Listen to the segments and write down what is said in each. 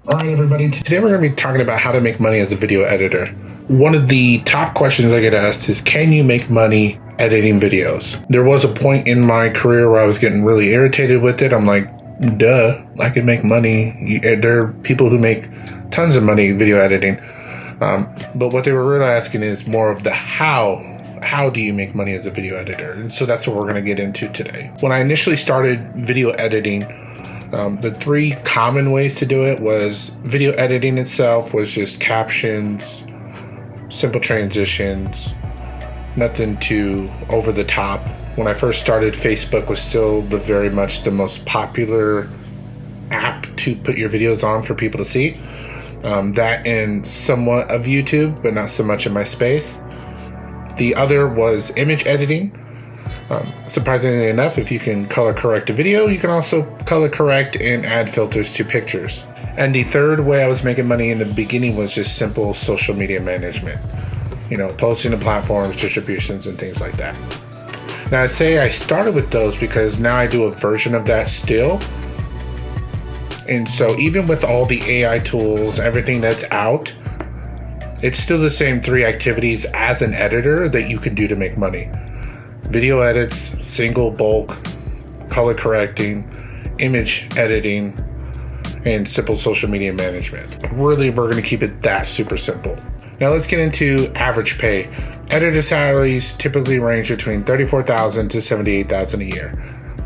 Hi, everybody. Today we're going to be talking about how to make money as a video editor. One of the top questions I get asked is, can you make money editing videos? There was a point in my career where I was getting really irritated with it. I'm like, duh, I can make money. There are people who make tons of money video editing. But what they were really asking is more of the how. How do you make money as a video editor? And so that's what we're going to get into today. When I initially started video editing, the three common ways to do it was video editing itself was just captions, simple transitions, nothing too over the top. When I first started, Facebook was still very much the most popular app to put your videos on for people to see. That and somewhat of YouTube, but not so much in my space. The other was image editing. Surprisingly enough, if you can color correct a video, you can also color correct and add filters to pictures. And the third way I was making money in the beginning was just simple social media management. Posting to platforms, distributions, and things like that. Now I say I started with those because now I do a version of that still. And so even with all the AI tools, everything that's out, it's still the same three activities as an editor that you can do to make money. Video edits, single, bulk, color correcting, image editing, and simple social media management. Really, we're going to keep it that super simple. Now let's get into average pay. Editor salaries typically range between $34,000 to $78,000 a year.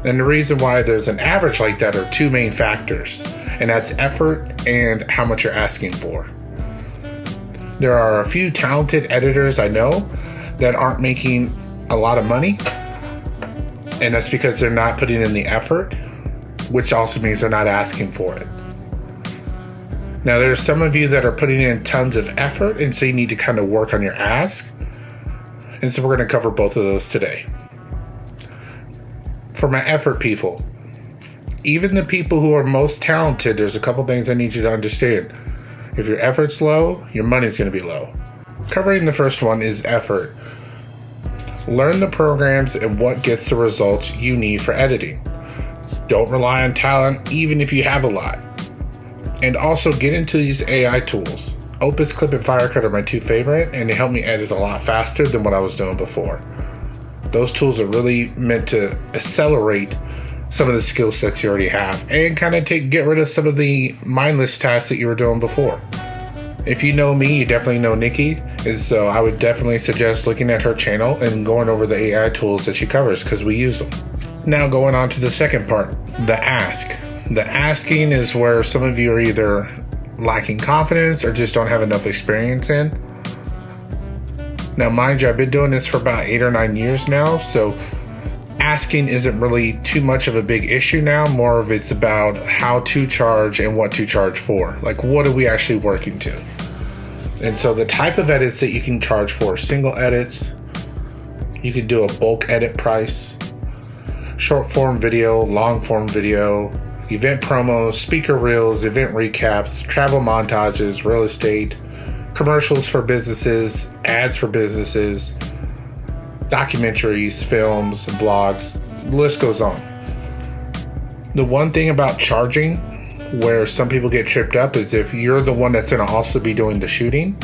And the reason why there's an average like that are two main factors, and that's effort and how much you're asking for. There are a few talented editors I know that aren't making a lot of money, and that's because they're not putting in the effort, which also means they're not asking for it. Now, there's some of you that are putting in tons of effort, and so you need to kind of work on your ask. And so we're going to cover both of those today. For my effort people, even the people who are most talented, there's a couple things I need you to understand. If your effort's low, your money's going to be low. Covering the first one is effort. Learn the programs and what gets the results you need for editing. Don't rely on talent, even if you have a lot. And also get into these AI tools. Opus Clip and Firecut are my two favorite, and they help me edit a lot faster than what I was doing before. Those tools are really meant to accelerate some of the skill sets you already have and kind of get rid of some of the mindless tasks that you were doing before. If you know me, you definitely know Nikki, and so I would definitely suggest looking at her channel and going over the AI tools that she covers because we use them. Now going on to the second part, the ask. The asking is where some of you are either lacking confidence or just don't have enough experience in. Now mind you, I've been doing this for about 8 or 9 years now, so asking isn't really too much of a big issue now. More of it's about how to charge and what to charge for. Like, what are we actually working to? And so the type of edits that you can charge for: single edits, you can do a bulk edit price, short form video, long form video, event promos, speaker reels, event recaps, travel montages, real estate, commercials for businesses, ads for businesses, documentaries, films, vlogs, the list goes on. The one thing about charging where some people get tripped up is if you're the one that's going to also be doing the shooting.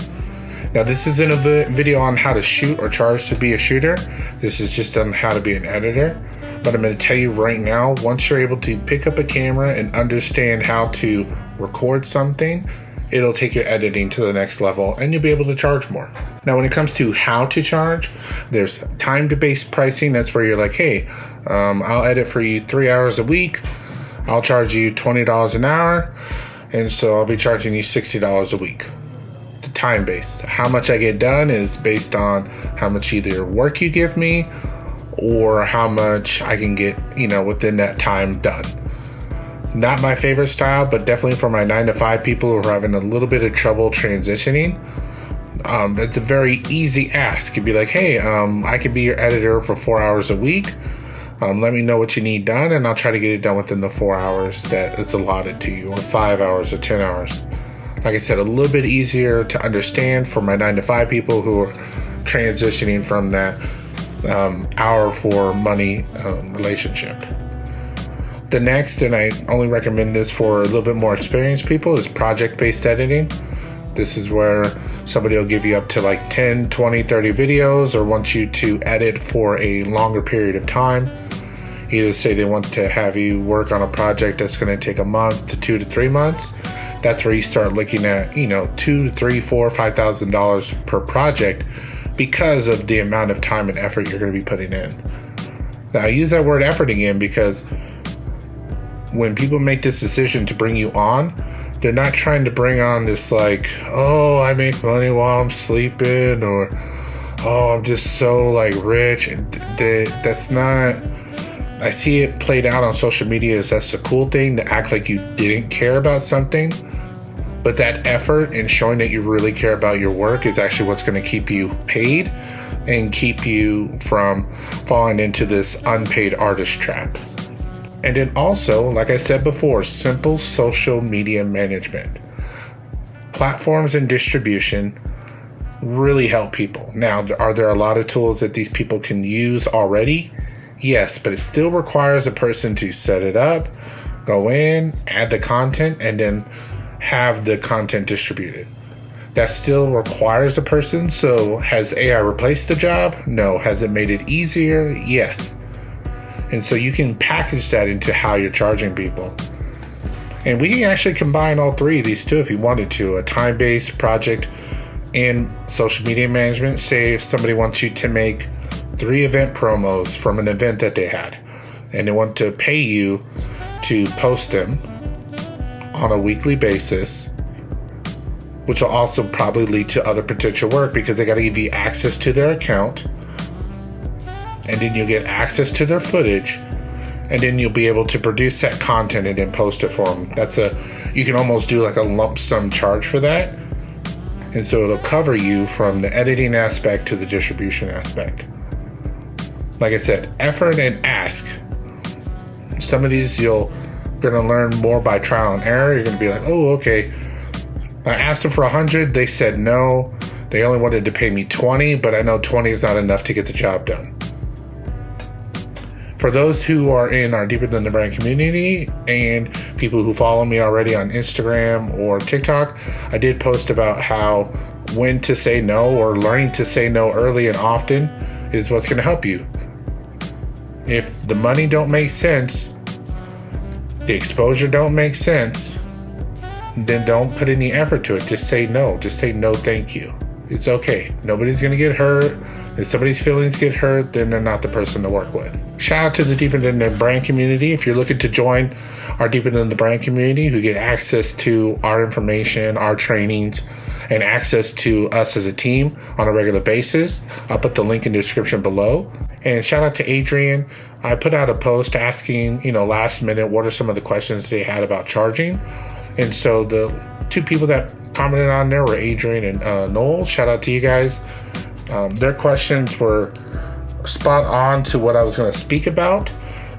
Now, this isn't a video on how to shoot or charge to be a shooter. This is just on how to be an editor. But I'm going to tell you right now, once you're able to pick up a camera and understand how to record something, it'll take your editing to the next level and you'll be able to charge more. Now, when it comes to how to charge, there's time-based pricing. That's where you're like, hey, I'll edit for you 3 hours a week. I'll charge you $20 an hour. And so I'll be charging you $60 a week. The time-based. How much I get done is based on how much either work you give me or how much I can get, within that time done. Not my favorite style, but definitely for my 9-to-5 people who are having a little bit of trouble transitioning. It's a very easy ask. You'd be like, hey, I could be your editor for 4 hours a week. Let me know what you need done, and I'll try to get it done within the 4 hours that is allotted to you, or 5 hours or 10 hours. Like I said, a little bit easier to understand for my 9-to-5 people who are transitioning from that hour for money relationship. The next, and I only recommend this for a little bit more experienced people, is project-based editing. This is where somebody will give you up to like 10, 20, 30 videos or wants you to edit for a longer period of time. Either say they want to have you work on a project that's going to take a month to 2 to 3 months. That's where you start looking at, $2,000 to $3,000, $4,000, $5,000 per project because of the amount of time and effort you're going to be putting in. Now, I use that word effort again because when people make this decision to bring you on, they're not trying to bring on this like, oh, I make money while I'm sleeping, or oh, I'm just so like rich. That's not, I see it played out on social media as that's the cool thing, to act like you didn't care about something. But that effort and showing that you really care about your work is actually what's going to keep you paid and keep you from falling into this unpaid artist trap. And then also, like I said before, simple social media management. Platforms and distribution really help people. Now, are there a lot of tools that these people can use already? Yes, but it still requires a person to set it up, go in, add the content, and then have the content distributed. That still requires a person. So has AI replaced the job? No. Has it made it easier? Yes. And so you can package that into how you're charging people. And we can actually combine all three of these too if you wanted to. A time-based project and social media management. Say if somebody wants you to make 3 event promos from an event that they had, and they want to pay you to post them on a weekly basis, which will also probably lead to other potential work because they got to give you access to their account, and then you'll get access to their footage, and then you'll be able to produce that content and then post it for them. You can almost do like a lump sum charge for that. And so it'll cover you from the editing aspect to the distribution aspect. Like I said, effort and ask. Some of these you're gonna learn more by trial and error. You're gonna be like, oh, okay. I asked them for 100, they said no. They only wanted to pay me 20, but I know 20 is not enough to get the job done. For those who are in our Deeper Than the Brand community and people who follow me already on Instagram or TikTok, I did post about when to say no, or learning to say no early and often is what's going to help you. If the money don't make sense, the exposure don't make sense, then don't put any effort to it. Just say no. Just say no, thank you. It's okay. Nobody's going to get hurt. If somebody's feelings get hurt, then they're not the person to work with. Shout out to the Deeper Than the Brand community. If you're looking to join our Deeper Than the Brand community, who get access to our information, our trainings, and access to us as a team on a regular basis, I'll put the link in the description below. And shout out to Adrian. I put out a post asking, last minute, what are some of the questions they had about charging. And so the 2 people that commented on there were Adrian and Noel. Shout out to you guys. Their questions were spot on to what I was going to speak about.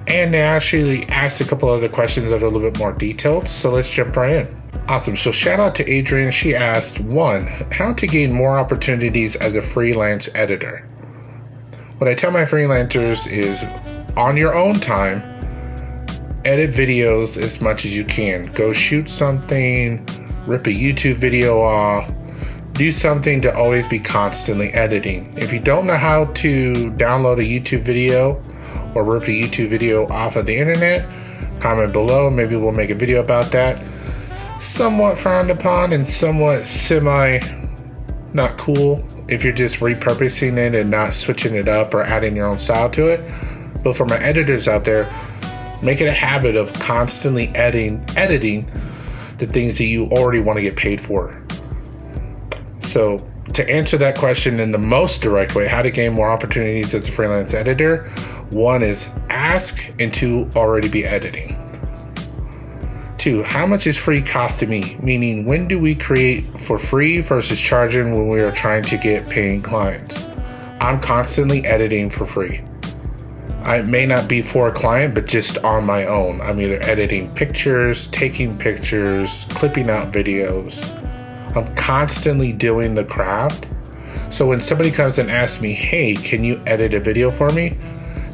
And they actually asked a couple other questions that are a little bit more detailed. So let's jump right in. Awesome. So shout out to Adrian. She asked, 1, how to gain more opportunities as a freelance editor. What I tell my freelancers is, on your own time, edit videos as much as you can. Go shoot something, rip a YouTube video off, do something to always be constantly editing. If you don't know how to download a YouTube video or rip a YouTube video off of the internet, comment below. Maybe we'll make a video about that. Somewhat frowned upon and somewhat not cool if you're just repurposing it and not switching it up or adding your own style to it. But for my editors out there, make it a habit of constantly editing the things that you already want to get paid for. So to answer that question in the most direct way, how to gain more opportunities as a freelance editor, 1 is ask, and 2, already be editing. 2, how much is free costing me? Meaning, when do we create for free versus charging when we are trying to get paying clients? I'm constantly editing for free. I may not be for a client, but just on my own. I'm either editing pictures, taking pictures, clipping out videos. I'm constantly doing the craft. So when somebody comes and asks me, hey, can you edit a video for me?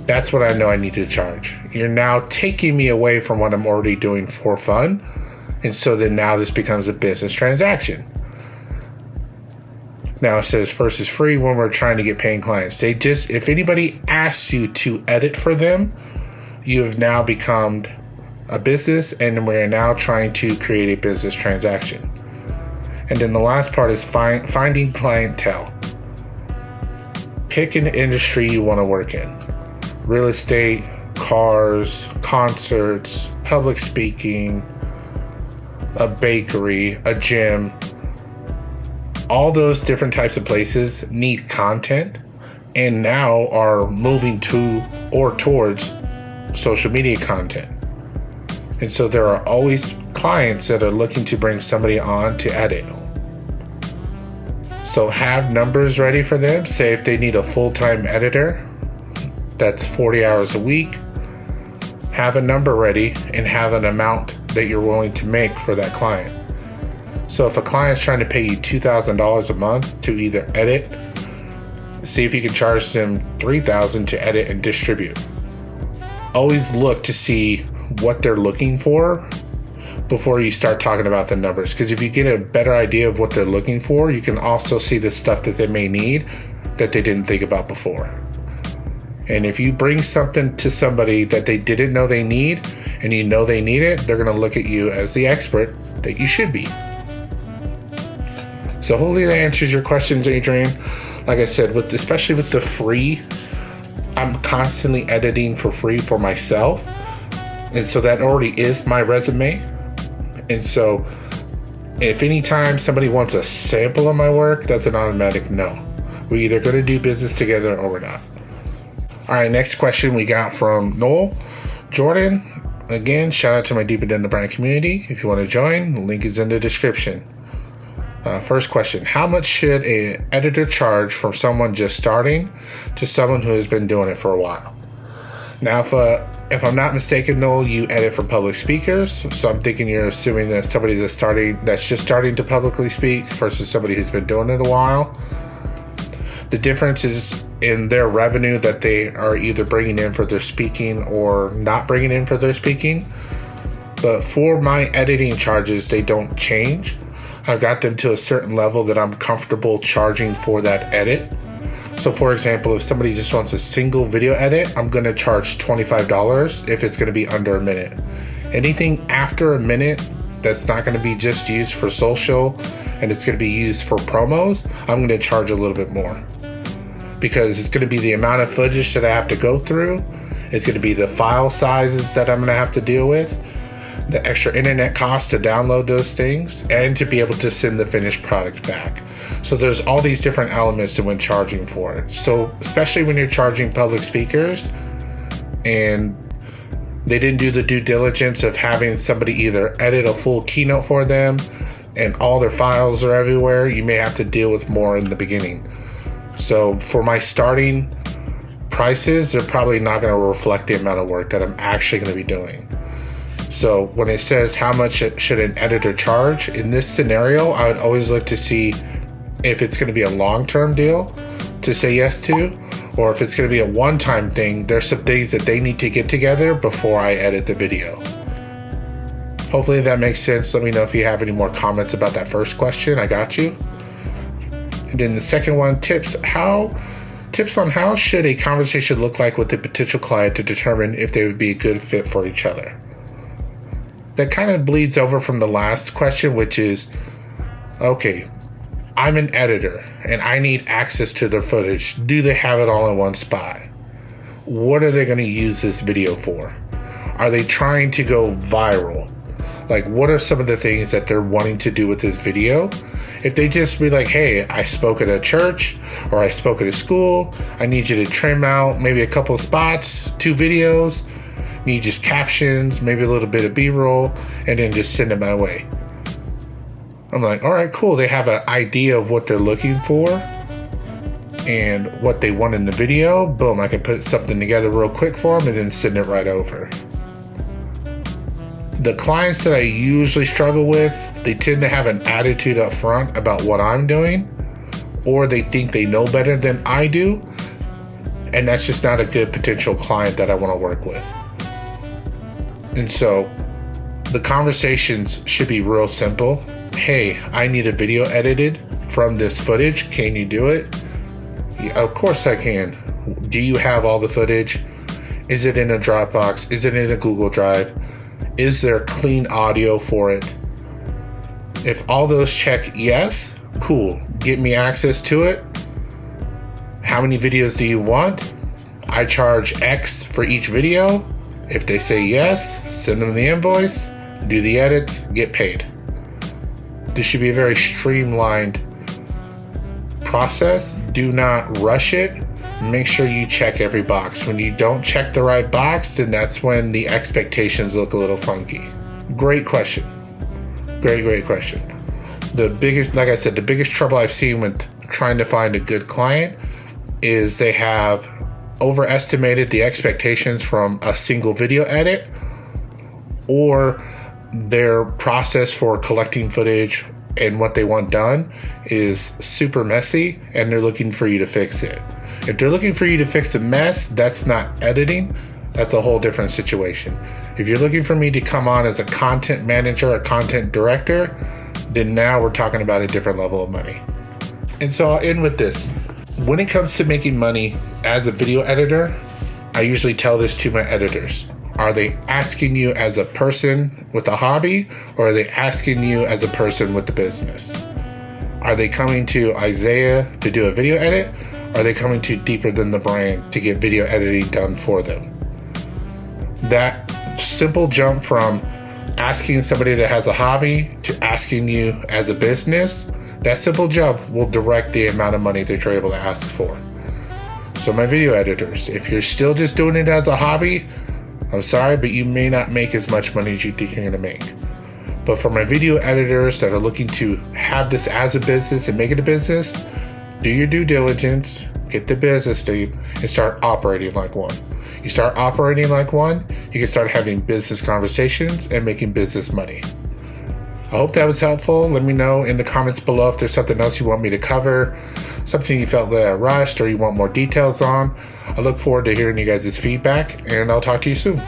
That's what I know I need to charge. You're now taking me away from what I'm already doing for fun. And so then now this becomes a business transaction. Now it says first is free when we're trying to get paying clients. If anybody asks you to edit for them, you have now become a business, and we're now trying to create a business transaction. And then the last part is finding clientele. Pick an industry you want to work in. Real estate, cars, concerts, public speaking, a bakery, a gym. All those different types of places need content and now are moving to or towards social media content. And so there are always clients that are looking to bring somebody on to edit. So have numbers ready for them. Say if they need a full-time editor, that's 40 hours a week. Have a number ready and have an amount that you're willing to make for that client. So if a client's trying to pay you $2,000 a month to either edit, see if you can charge them $3,000 to edit and distribute. Always look to see what they're looking for before you start talking about the numbers. Because if you get a better idea of what they're looking for, you can also see the stuff that they may need that they didn't think about before. And if you bring something to somebody that they didn't know they need, and you know they need it, they're going to look at you as the expert that you should be. So hopefully that answers your questions, Adrian. Like I said, especially with the free, I'm constantly editing for free for myself. And so that already is my resume. And so if anytime somebody wants a sample of my work, that's an automatic no. We're either going to do business together or we're not. All right, next question we got from Noel Jordan. Again, shout out to my Deeper Than the Brand community. If you want to join, the link is in the description. First question, how much should an editor charge from someone just starting to someone who has been doing it for a while? Now, if I'm not mistaken, Noel, you edit for public speakers. So I'm thinking you're assuming that somebody that's just starting to publicly speak versus somebody who's been doing it a while. The difference is in their revenue that they are either bringing in for their speaking or not bringing in for their speaking. But for my editing charges, they don't change. I've got them to a certain level that I'm comfortable charging for that edit. So for example, if somebody just wants a single video edit, I'm going to charge $25 if it's going to be under a minute. Anything after a minute that's not going to be just used for social and it's going to be used for promos, I'm going to charge a little bit more. Because it's going to be the amount of footage that I have to go through. It's going to be the file sizes that I'm going to have to deal with. The extra internet cost to download those things and to be able to send the finished product back. So there's all these different elements when charging for it. So especially when you're charging public speakers and they didn't do the due diligence of having somebody either edit a full keynote for them and all their files are everywhere, you may have to deal with more in the beginning. So for my starting prices, they're probably not going to reflect the amount of work that I'm actually going to be doing. So when it says how much should an editor charge, in this scenario, I would always look to see if it's going to be a long-term deal to say yes to, or if it's going to be a one-time thing. There's some things that they need to get together before I edit the video. Hopefully that makes sense. Let me know if you have any more comments about that first question. I got you. And then the second one, tips on how should a conversation look like with a potential client to determine if they would be a good fit for each other. That kind of bleeds over from the last question, which is, okay, I'm an editor and I need access to their footage. Do they have it all in one spot? What are they going to use this video for? Are they trying to go viral? Like, what are some of the things that they're wanting to do with this video? If they just be like, hey, I spoke at a church or I spoke at a school, I need you to trim out maybe a couple of spots, 2 videos, need just captions, maybe a little bit of B-roll, and then just send it my way. I'm like, all right, cool. They have an idea of what they're looking for and what they want in the video. Boom, I can put something together real quick for them and then send it right over. The clients that I usually struggle with, they tend to have an attitude up front about what I'm doing, or they think they know better than I do. And that's just not a good potential client that I want to work with. And so the conversations should be real simple. Hey, I need a video edited from this footage. Can you do it? Yeah, of course I can. Do you have all the footage? Is it in a Dropbox? Is it in a Google Drive? Is there clean audio for it? If all those check yes, cool. Get me access to it. How many videos do you want? I charge X for each video. If they say yes, send them the invoice, do the edits, get paid. This should be a very streamlined process. Do not rush it. Make sure you check every box. When you don't check the right box, then that's when the expectations look a little funky. Great question. Great question. The biggest trouble I've seen with trying to find a good client is they have overestimated the expectations from a single video edit, or their process for collecting footage and what they want done is super messy, and they're looking for you to fix it. If they're looking for you to fix a mess, that's not editing. That's a whole different situation. If you're looking for me to come on as a content manager or content director, then now we're talking about a different level of money. And so I'll end with this. When it comes to making money as a video editor, I usually tell this to my editors. Are they asking you as a person with a hobby, or are they asking you as a person with the business? Are they coming to Isaiah to do a video edit? Or are they coming to Deeper Than the Brand to get video editing done for them? That simple jump from asking somebody that has a hobby to asking you as a business, that simple jump will direct the amount of money that you're able to ask for. So my video editors, if you're still just doing it as a hobby, I'm sorry, but you may not make as much money as you think you're gonna make. But for my video editors that are looking to have this as a business and make it a business, do your due diligence, get the business team, and start operating like one. You start operating like one, you can start having business conversations and making business money. I hope that was helpful. Let me know in the comments below if there's something else you want me to cover, something you felt that I rushed or you want more details on. I look forward to hearing you guys' feedback, and I'll talk to you soon.